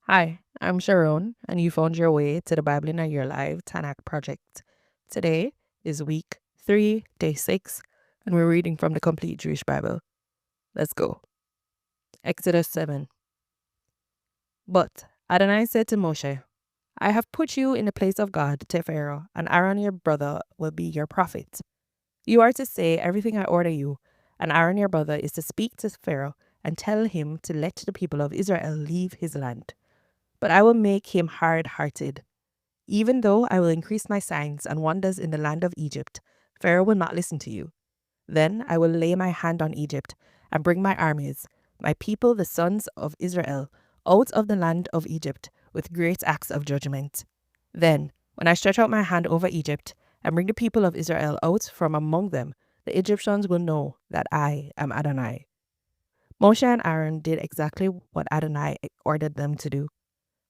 Hi, I'm Sharone, and you found your way to the Bible in Your Live Tanakh Project. Today is week 3, day 6, and we're reading from the Complete Jewish Bible. Let's go. Exodus 7. But Adonai said to Moshe, I have put you in the place of God to Pharaoh, and Aaron your brother will be your prophet. You are to say everything I order you, and Aaron your brother is to speak to Pharaoh and tell him to let the people of Israel leave his land. But I will make him hard-hearted. Even though I will increase my signs and wonders in the land of Egypt, Pharaoh will not listen to you. Then I will lay my hand on Egypt and bring my armies, my people, the sons of Israel, out of the land of Egypt with great acts of judgment. Then, when I stretch out my hand over Egypt and bring the people of Israel out from among them, the Egyptians will know that I am Adonai. Moshe and Aaron did exactly what Adonai ordered them to do.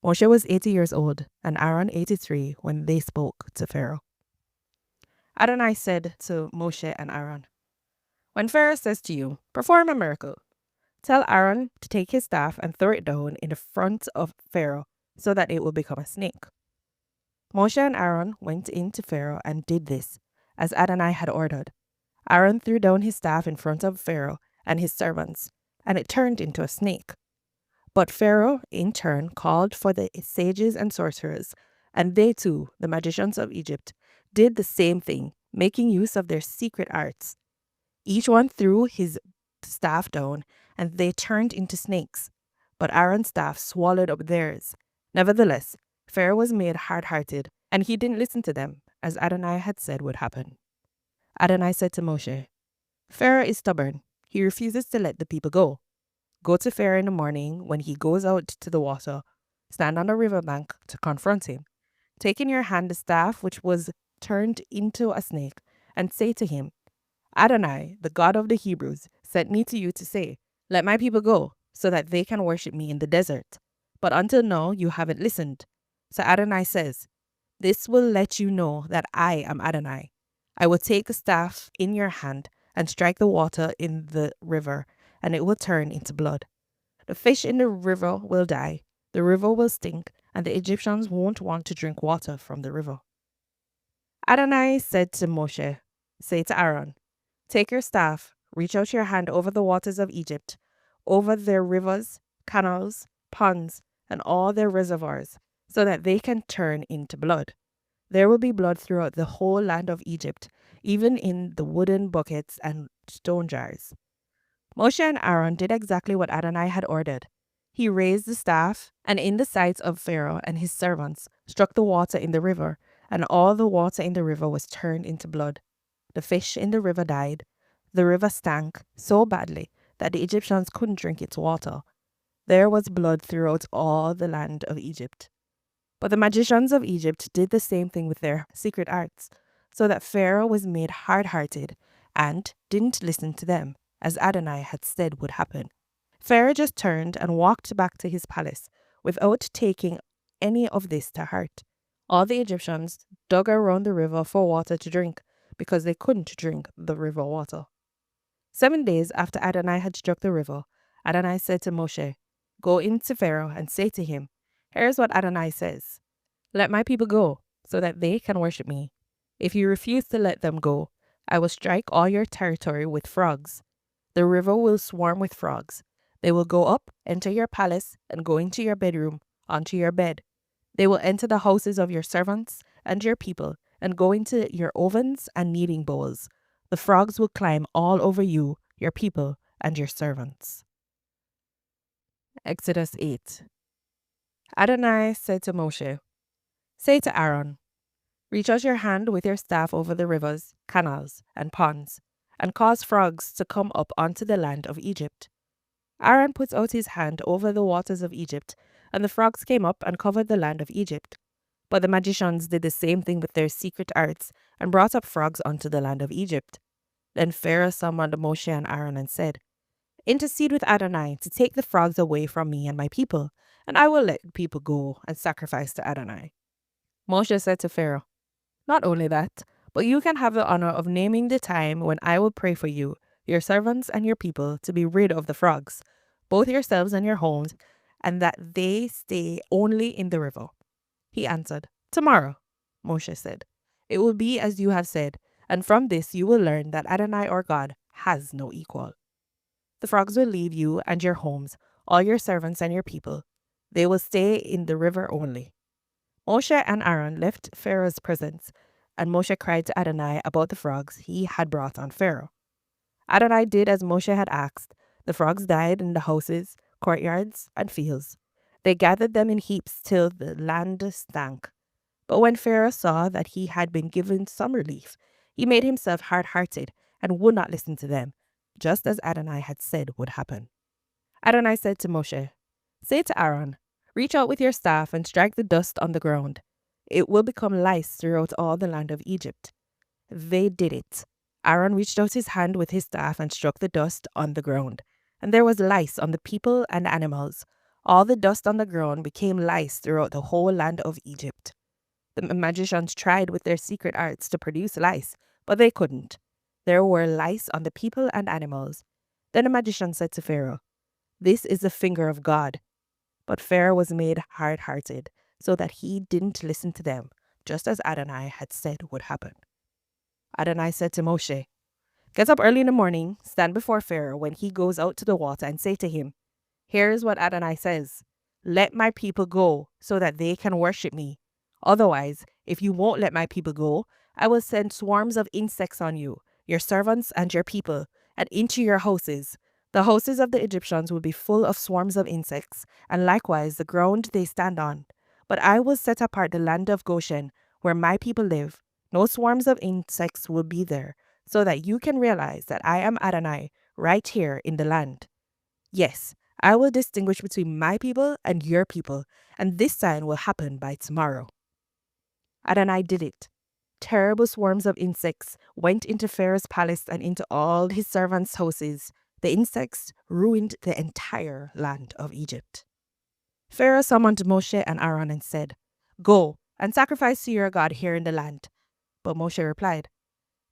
Moshe was 80 years old and Aaron 83 when they spoke to Pharaoh. Adonai said to Moshe and Aaron, when Pharaoh says to you, perform a miracle, tell Aaron to take his staff and throw it down in the front of Pharaoh so that it will become a snake. Moshe and Aaron went in to Pharaoh and did this, as Adonai had ordered. Aaron threw down his staff in front of Pharaoh and his servants, and it turned into a snake. But Pharaoh, in turn, called for the sages and sorcerers, and they too, the magicians of Egypt, did the same thing, making use of their secret arts. Each one threw his staff down, and they turned into snakes. But Aaron's staff swallowed up theirs. Nevertheless, Pharaoh was made hard-hearted, and he didn't listen to them, as Adonai had said would happen. Adonai said to Moshe, Pharaoh is stubborn. He refuses to let the people go. Go to Pharaoh in the morning when he goes out to the water. Stand on the riverbank to confront him. Take in your hand the staff which was turned into a snake, and say to him, Adonai, the God of the Hebrews, sent me to you to say, let my people go, so that they can worship me in the desert. But until now you haven't listened. So Adonai says, this will let you know that I am Adonai. I will take the staff in your hand and strike the water in the river, and it will turn into blood. The fish in the river will die, the river will stink, and the Egyptians won't want to drink water from the river. Adonai said to Moshe, say to Aaron, take your staff, reach out your hand over the waters of Egypt, over their rivers, canals, ponds, and all their reservoirs, so that they can turn into blood. There will be blood throughout the whole land of Egypt, even in the wooden buckets and stone jars. Moshe and Aaron did exactly what Adonai had ordered. He raised the staff, and in the sight of Pharaoh and his servants, struck the water in the river, and all the water in the river was turned into blood. The fish in the river died. The river stank so badly that the Egyptians couldn't drink its water. There was blood throughout all the land of Egypt. But the magicians of Egypt did the same thing with their secret arts, so that Pharaoh was made hard-hearted and didn't listen to them, as Adonai had said would happen. Pharaoh just turned and walked back to his palace without taking any of this to heart. All the Egyptians dug around the river for water to drink, because they couldn't drink the river water. 7 days after Adonai had struck the river, Adonai said to Moshe, go in to Pharaoh and say to him, here's what Adonai says. Let my people go, so that they can worship me. If you refuse to let them go, I will strike all your territory with frogs. The river will swarm with frogs. They will go up, enter your palace, and go into your bedroom, onto your bed. They will enter the houses of your servants and your people, and go into your ovens and kneading bowls. The frogs will climb all over you, your people, and your servants. Exodus 8. Adonai said to Moshe, say to Aaron, reach out your hand with your staff over the rivers, canals, and ponds, and cause frogs to come up onto the land of Egypt. Aaron put out his hand over the waters of Egypt, and the frogs came up and covered the land of Egypt. But the magicians did the same thing with their secret arts, and brought up frogs onto the land of Egypt. Then Pharaoh summoned Moshe and Aaron and said, intercede with Adonai to take the frogs away from me and my people, and I will let people go and sacrifice to Adonai. Moshe said to Pharaoh, not only that, but you can have the honor of naming the time when I will pray for you, your servants and your people, to be rid of the frogs, both yourselves and your homes, and that they stay only in the river? He answered, Tomorrow. Moshe said, It will be as you have said, and from this you will learn that Adonai our God has no equal. The frogs will leave you and your homes, all your servants and your people. They will stay in the river only. Moshe and Aaron left Pharaoh's presence, and Moshe cried to Adonai about the frogs he had brought on Pharaoh. Adonai did as Moshe had asked. The frogs died in the houses, courtyards, and fields. They gathered them in heaps till the land stank. But when Pharaoh saw that he had been given some relief, he made himself hard-hearted and would not listen to them, just as Adonai had said would happen. Adonai said to Moshe, Say to Aaron, Reach out with your staff and strike the dust on the ground. It will become lice throughout all the land of Egypt. They did it. Aaron reached out his hand with his staff and struck the dust on the ground, and there was lice on the people and animals. All the dust on the ground became lice throughout the whole land of Egypt. The magicians tried with their secret arts to produce lice, but they couldn't. There were lice on the people and animals. Then the magician said to Pharaoh, This is the finger of God. But Pharaoh was made hard-hearted, so that he didn't listen to them, just as Adonai had said would happen. Adonai said to Moshe, Get up early in the morning, stand before Pharaoh when he goes out to the water, and say to him, Here's what Adonai says, Let my people go, so that they can worship me. Otherwise, if you won't let my people go, I will send swarms of insects on you, your servants and your people, and into your houses. The houses of the Egyptians will be full of swarms of insects, and likewise the ground they stand on. But I will set apart the land of Goshen, where my people live. No swarms of insects will be there, so that you can realize that I am Adonai right here in the land. Yes, I will distinguish between my people and your people, and this sign will happen by tomorrow. Adonai did it. Terrible swarms of insects went into Pharaoh's palace and into all his servants' houses. The insects ruined the entire land of Egypt. Pharaoh summoned Moshe and Aaron and said, Go and sacrifice to your God here in the land. But Moshe replied,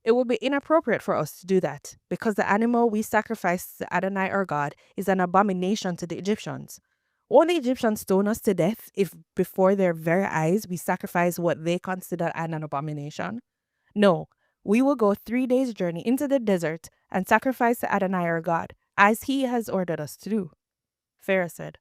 It would be inappropriate for us to do that, because the animal we sacrifice to Adonai our God is an abomination to the Egyptians. Won't the Egyptians stone us to death if before their very eyes we sacrifice what they consider an abomination? No, we will go 3 days' journey into the desert and sacrifice to Adonai our God, as he has ordered us to do. Pharaoh said,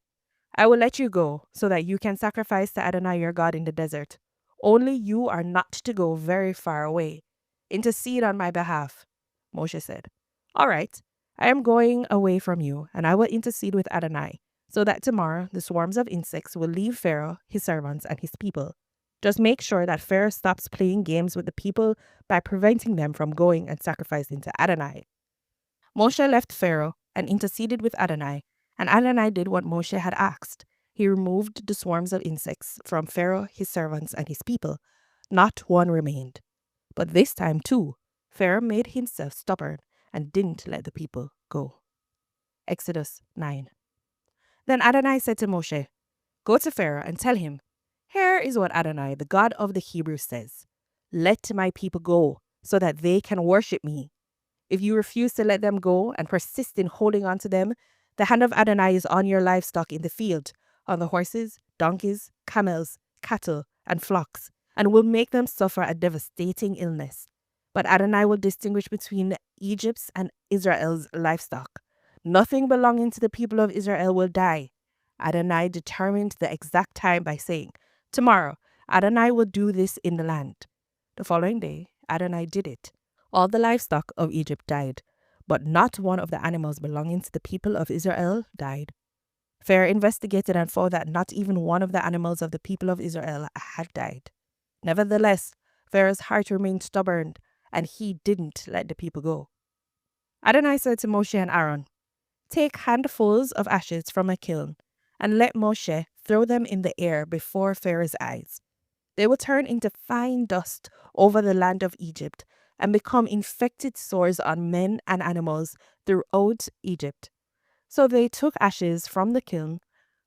I will let you go so that you can sacrifice to Adonai your God in the desert. Only you are not to go very far away. Intercede on my behalf. Moshe said, All right, I am going away from you, and I will intercede with Adonai, so that tomorrow the swarms of insects will leave Pharaoh, his servants, and his people. Just make sure that Pharaoh stops playing games with the people by preventing them from going and sacrificing to Adonai. Moshe left Pharaoh and interceded with Adonai, and Adonai did what Moshe had asked. He removed the swarms of insects from Pharaoh, his servants, and his people. Not one remained. But this time, too, Pharaoh made himself stubborn and didn't let the people go. Exodus 9. Then Adonai said to Moshe, Go to Pharaoh and tell him, Here is what Adonai, the God of the Hebrews, says. Let my people go, so that they can worship me. If you refuse to let them go and persist in holding on to them, the hand of Adonai is on your livestock in the field, on the horses, donkeys, camels, cattle, and flocks, and will make them suffer a devastating illness. But Adonai will distinguish between Egypt's and Israel's livestock. Nothing belonging to the people of Israel will die. Adonai determined the exact time by saying, Tomorrow, Adonai will do this in the land. The following day, Adonai did it. All the livestock of Egypt died, but not one of the animals belonging to the people of Israel died. Pharaoh investigated and found that not even one of the animals of the people of Israel had died. Nevertheless, Pharaoh's heart remained stubborn, and he didn't let the people go. Adonai said to Moshe and Aaron, Take handfuls of ashes from a kiln, and let Moshe throw them in the air before Pharaoh's eyes. They will turn into fine dust over the land of Egypt and become infected sores on men and animals throughout Egypt. So they took ashes from the kiln,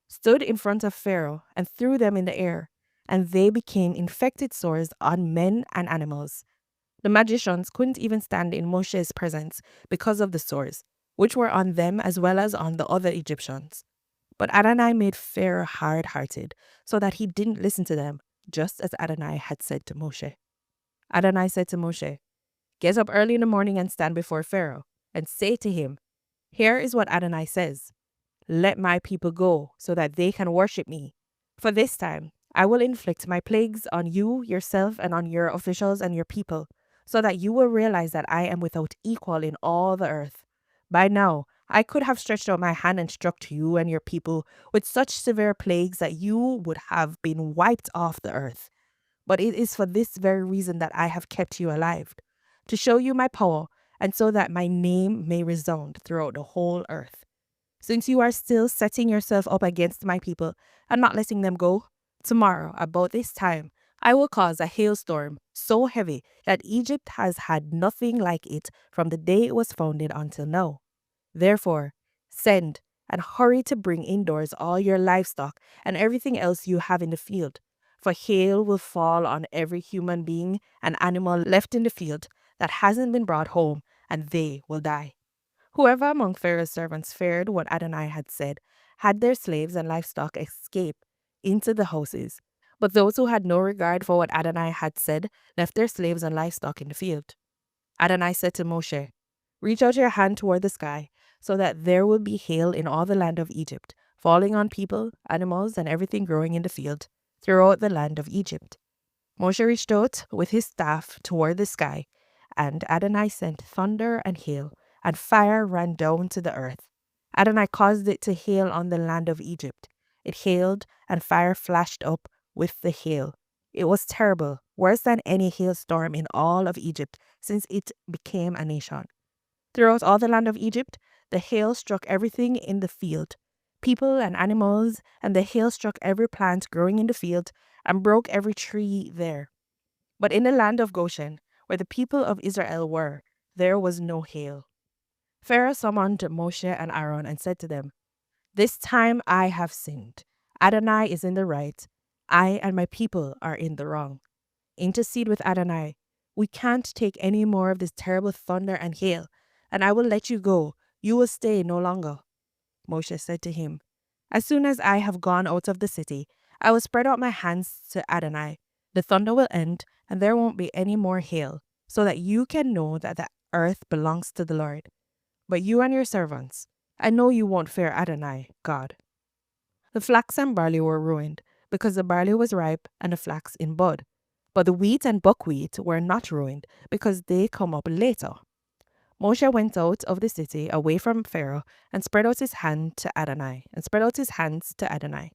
stood in front of Pharaoh, and threw them in the air, and they became infected sores on men and animals. The magicians couldn't even stand in Moshe's presence because of the sores, which were on them as well as on the other Egyptians. But Adonai made Pharaoh hard-hearted, so that he didn't listen to them, just as Adonai had said to Moshe. Adonai said to Moshe, "Get up early in the morning and stand before Pharaoh, and say to him, 'Here is what Adonai says. Let my people go, so that they can worship me. For this time, I will inflict my plagues on you, yourself, and on your officials and your people, so that you will realize that I am without equal in all the earth. By now, I could have stretched out my hand and struck you and your people with such severe plagues that you would have been wiped off the earth. But it is for this very reason that I have kept you alive, to show you my power, and so that my name may resound throughout the whole earth. Since you are still setting yourself up against my people and not letting them go, tomorrow, about this time, I will cause a hailstorm so heavy that Egypt has had nothing like it from the day it was founded until now. Therefore, send and hurry to bring indoors all your livestock and everything else you have in the field. For hail will fall on every human being and animal left in the field that hasn't been brought home, and they will die. Whoever among Pharaoh's servants feared what Adonai had said had their slaves and livestock escape into the houses. But those who had no regard for what Adonai had said left their slaves and livestock in the field. Adonai said to Moshe, "Reach out your hand toward the sky, so that there will be hail in all the land of Egypt, falling on people, animals, and everything growing in the field, throughout the land of Egypt." Moshe reached out with his staff toward the sky, and Adonai sent thunder and hail, and fire ran down to the earth. Adonai caused it to hail on the land of Egypt. It hailed, and fire flashed up with the hail. It was terrible, worse than any hailstorm in all of Egypt since it became a nation. Throughout all the land of Egypt, the hail struck everything in the field, people and animals, and the hail struck every plant growing in the field and broke every tree there. But in the land of Goshen, where the people of Israel were, there was no hail. Pharaoh summoned Moshe and Aaron and said to them, "This time I have sinned. Adonai is in the right. I and my people are in the wrong. Intercede with Adonai. We can't take any more of this terrible thunder and hail, and I will let you go. You will stay no longer." Moshe said to him, "As soon as I have gone out of the city, I will spread out my hands to Adonai. The thunder will end, and there won't be any more hail, so that you can know that the earth belongs to the Lord. But you and your servants, I know you won't fear Adonai, God." The flax and barley were ruined, because the barley was ripe and the flax in bud. But the wheat and buckwheat were not ruined, because they come up later. Moshe went out of the city away from Pharaoh and spread out his hand to Adonai, and spread out his hands to Adonai.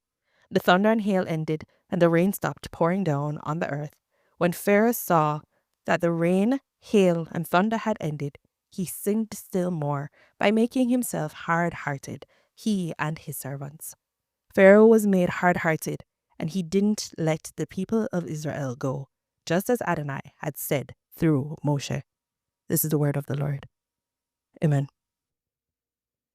The thunder and hail ended, and the rain stopped pouring down on the earth. When Pharaoh saw that the rain, hail, and thunder had ended, he sinned still more by making himself hard-hearted, he and his servants. Pharaoh was made hard-hearted, and he didn't let the people of Israel go, just as Adonai had said through Moshe. This is the word of the Lord. Amen.